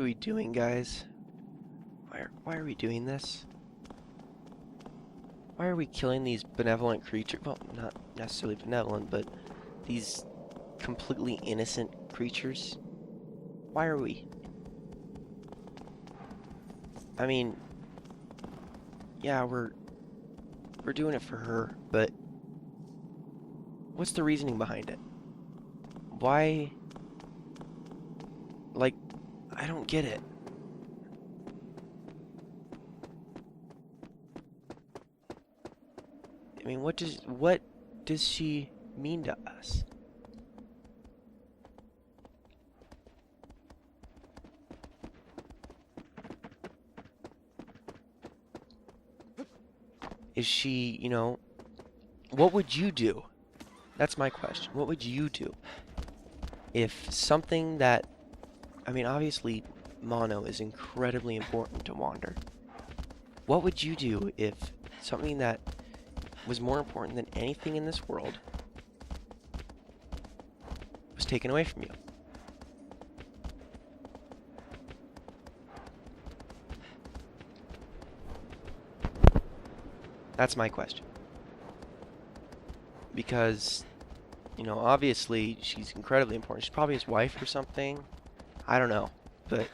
are we doing, guys? Why are we doing this? Why are we killing these benevolent creatures? Well, not necessarily benevolent, but these completely innocent creatures? Why are we? I mean, yeah, we're doing it for her, but what's the reasoning behind it? Why? Like, I don't get it. I mean, what does she mean to us? Is she, what would you do? That's my question. What would you do if something that, I mean, obviously, mono is incredibly important to Wander. What would you do if something that was more important than anything in this world was taken away from you? That's my question. Because, obviously she's incredibly important. She's probably his wife or something. I don't know. But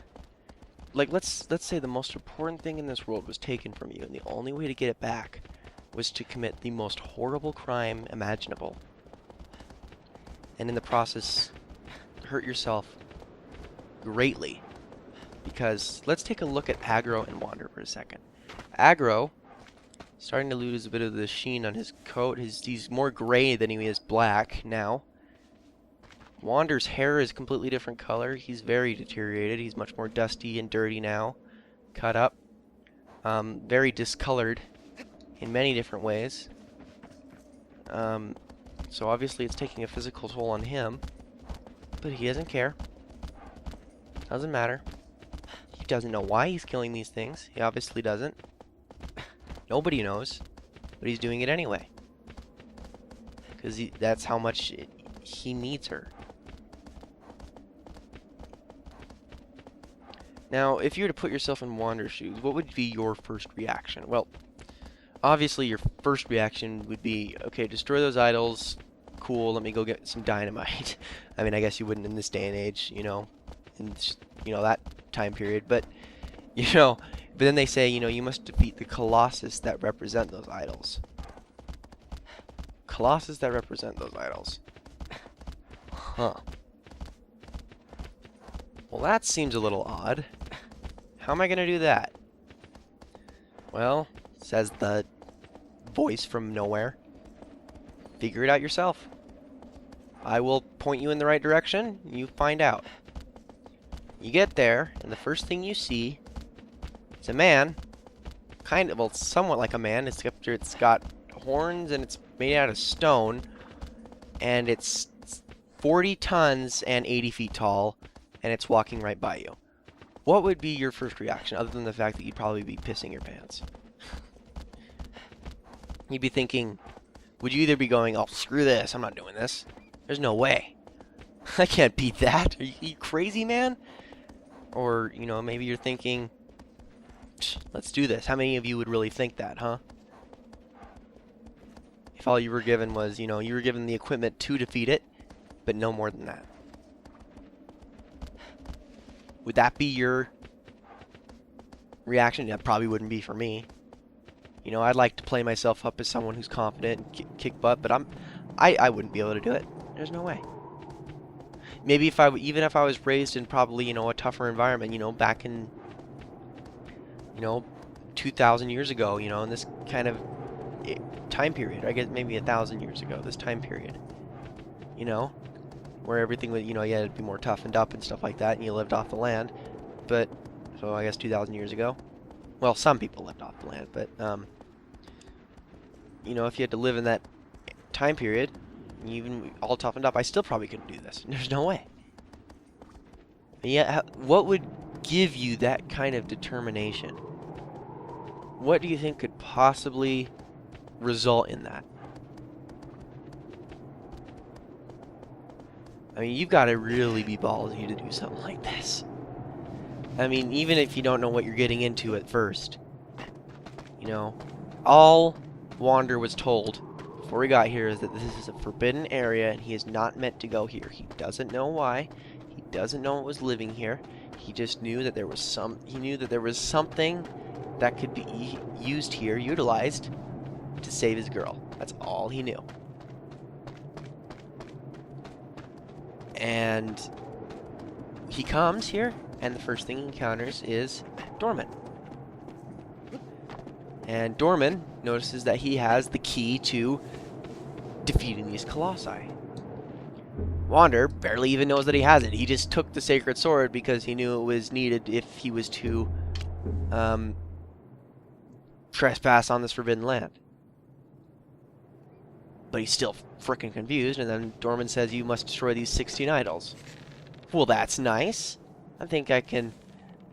like let's say the most important thing in this world was taken from you, and the only way to get it back was to commit the most horrible crime imaginable. And in the process hurt yourself greatly. Because let's take a look at Aggro and Wander for a second. Aggro starting to lose a bit of the sheen on his coat. He's more gray than he is black now. Wander's hair is a completely different color. He's very deteriorated. He's much more dusty and dirty now. Cut up. Very discolored in many different ways. So obviously it's taking a physical toll on him. But he doesn't care. Doesn't matter. He doesn't know why he's killing these things. He obviously doesn't. Nobody knows, but he's doing it anyway. Because that's how much he needs her. Now, if you were to put yourself in Wander's shoes, what would be your first reaction? Well, obviously your first reaction would be, okay, destroy those idols. Cool, let me go get some dynamite. I mean, I guess you wouldn't in this day and age, in that time period. But, but then they say, you must defeat the Colossus that represent those idols. Colossus that represent those idols. Huh. Well, that seems a little odd. How am I going to do that? Well, says the voice from nowhere. Figure it out yourself. I will point you in the right direction. You find out. You get there, and the first thing you see is a man. Well, somewhat like a man, except it's got horns and it's made out of stone. And it's 40 tons and 80 feet tall. And it's walking right by you. What would be your first reaction, other than the fact that you'd probably be pissing your pants? You'd be thinking, would you either be going, oh, screw this, I'm not doing this. There's no way. I can't beat that. Are you crazy, man? Or, maybe you're thinking, let's do this. How many of you would really think that, huh? If all you were given was, you were given the equipment to defeat it, but no more than that. Would that be your reaction? That probably wouldn't be for me. I'd like to play myself up as someone who's confident and kick butt, but I wouldn't be able to do it. There's no way. Maybe even if I was raised in probably, a tougher environment, back in, 2,000 years ago, in this kind of time period. I guess maybe 1,000 years ago, this time period. Where everything would, you had to be more toughened up and stuff like that, and you lived off the land. But, so I guess 2,000 years ago. Well, some people lived off the land, but, if you had to live in that time period, even all toughened up, I still probably couldn't do this. There's no way. And yet, what would give you that kind of determination? What do you think could possibly result in that? I mean, you've got to really be ballsy to do something like this. I mean, even if you don't know what you're getting into at first, you know, all Wander was told before he got here is that this is a forbidden area and he is not meant to go here. He doesn't know why. He doesn't know what was living here. He just knew that there was something that could be used here, utilized to save his girl. That's all he knew. And he comes here, and the first thing he encounters is Dorman. And Dorman notices that he has the key to defeating these colossi. Wander barely even knows that he has it. He just took the sacred sword because he knew it was needed if he was to trespass on this forbidden land. But he's still freaking confused, and then Dorman says, you must destroy these 16 idols. Well, that's nice. I think I can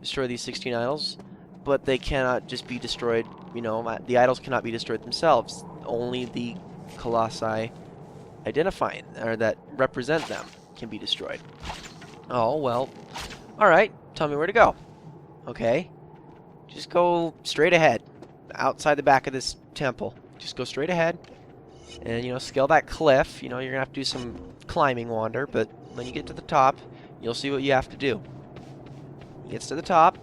destroy these 16 idols, but they cannot just be destroyed, you know, the idols cannot be destroyed themselves. Only the colossi identifying, or that represent them, can be destroyed. Oh, well, alright, tell me where to go. Okay, just go straight ahead, outside the back of this temple. Just go straight ahead, and, you know, scale that cliff. You know, you're gonna have to do some climbing, Wander, but when you get to the top, you'll see what you have to do. He gets to the top,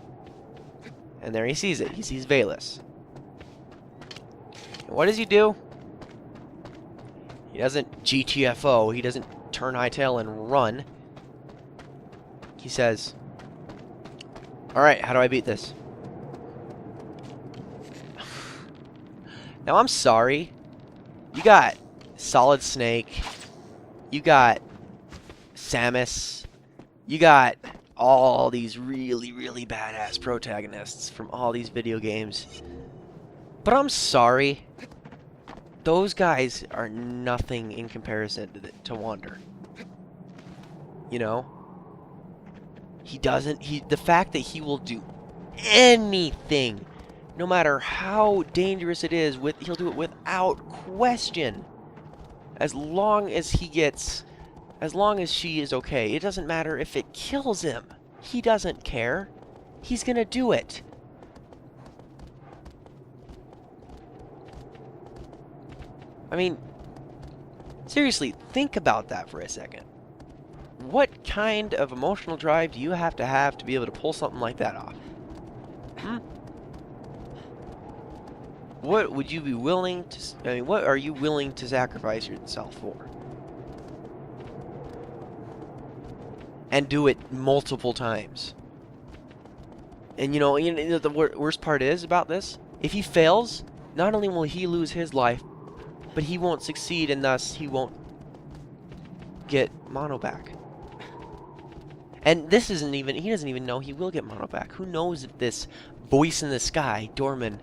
and there he sees it. He sees Valus. And what does he do? He doesn't GTFO. He doesn't turn hightail and run. He says, alright, how do I beat this? Now, I'm sorry. You got Solid Snake. You got Samus. You got all these really, really badass protagonists from all these video games. But I'm sorry. Those guys are nothing in comparison to Wander. You know? The fact that he will do anything, no matter how dangerous it is, he'll do it without question. As long as she is okay. It doesn't matter if it kills him. He doesn't care. He's gonna do it. I mean, seriously, think about that for a second. What kind of emotional drive do you have to be able to pull something like that off? What would you be willing to... I mean, what are you willing to sacrifice yourself for? And do it multiple times. And, you know the worst part is about this? If he fails, not only will he lose his life, but he won't succeed, and thus he won't get Mono back. And this isn't even... He doesn't even know he will get Mono back. Who knows if this voice in the sky, Dorman,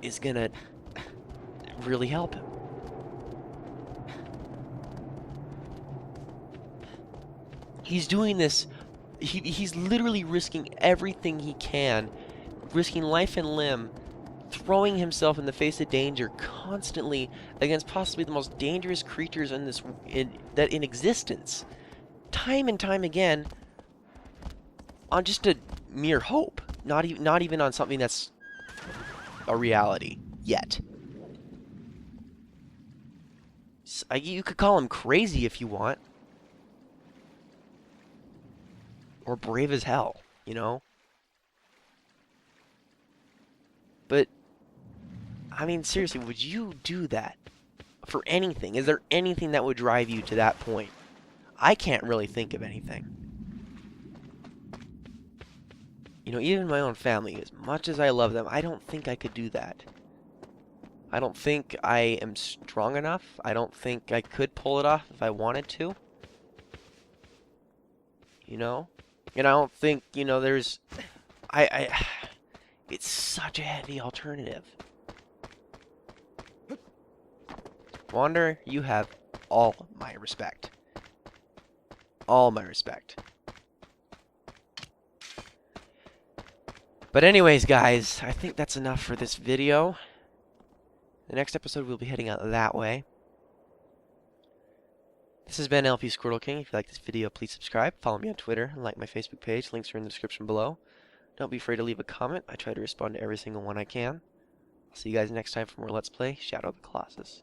is gonna really help him. He's doing this... He's literally risking everything he can, risking life and limb, throwing himself in the face of danger constantly against possibly the most dangerous creatures in existence, time and time again, on just a mere hope, not even on something that's a reality yet. You could call him crazy if you want, or brave as hell, you know. But, I mean, seriously, would you do that for anything? Is there anything that would drive you to that point? I can't really think of anything. You know, even my own family, as much as I love them, I don't think I could do that. I don't think I am strong enough. I don't think I could pull it off if I wanted to. You know? And I don't think, you know, there's... It's such a heavy alternative. Wander, you have all my respect. All my respect. But anyways, guys, I think that's enough for this video. The next episode, we'll be heading out that way. This has been LP Squirtle King. If you like this video, please subscribe. Follow me on Twitter and like my Facebook page. Links are in the description below. Don't be afraid to leave a comment. I try to respond to every single one I can. I'll see you guys next time for more Let's Play Shadow of the Colossus.